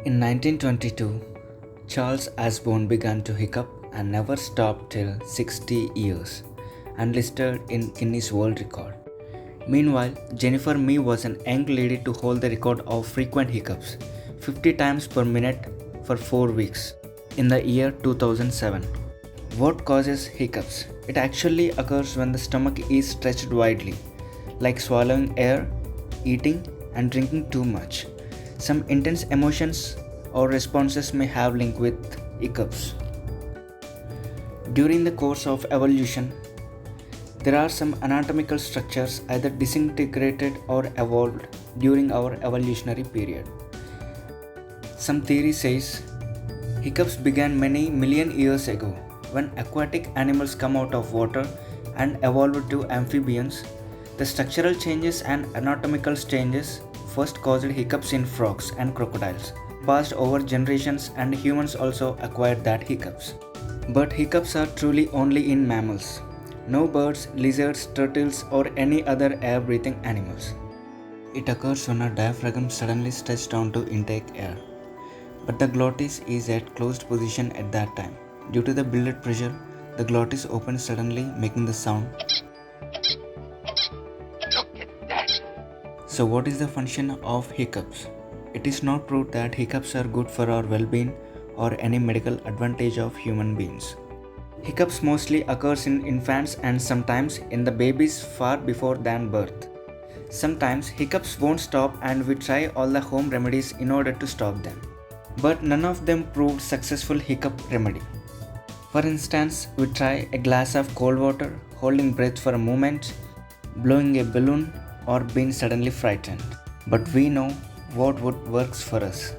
In 1922, Charles Osborne began to hiccup and never stopped till 60 years and listed in Guinness World Record. Meanwhile, Jennifer Mee was an young lady to hold the record of frequent hiccups, 50 times per minute for 4 weeks, in the year 2007. What causes hiccups? It actually occurs when the stomach is stretched widely, like swallowing air, eating, and drinking too much. Some intense emotions or responses may have link with hiccups. During the course of evolution, there are some anatomical structures either disintegrated or evolved during our evolutionary period. Some theory says hiccups began many million years ago when aquatic animals come out of water and evolved to amphibians. The structural changes and anatomical changes first caused hiccups in frogs and crocodiles, passed over generations, and humans also acquired that hiccups. But hiccups are truly only in mammals. No birds, lizards, turtles, or any other air-breathing animals. It occurs when a diaphragm suddenly stretches down to intake air. But the glottis is at closed position at that time. Due to the built pressure, the glottis opens suddenly, making the sound. So what is the function of hiccups? It is not proved that hiccups are good for our well-being or any medical advantage of human beings. Hiccups mostly occurs in infants and sometimes in the babies far before than birth. Sometimes hiccups won't stop and we try all the home remedies in order to stop them. But none of them proved successful hiccup remedy. For instance, we try a glass of cold water, holding breath for a moment, blowing a balloon, or being suddenly frightened. But we know what would works for us.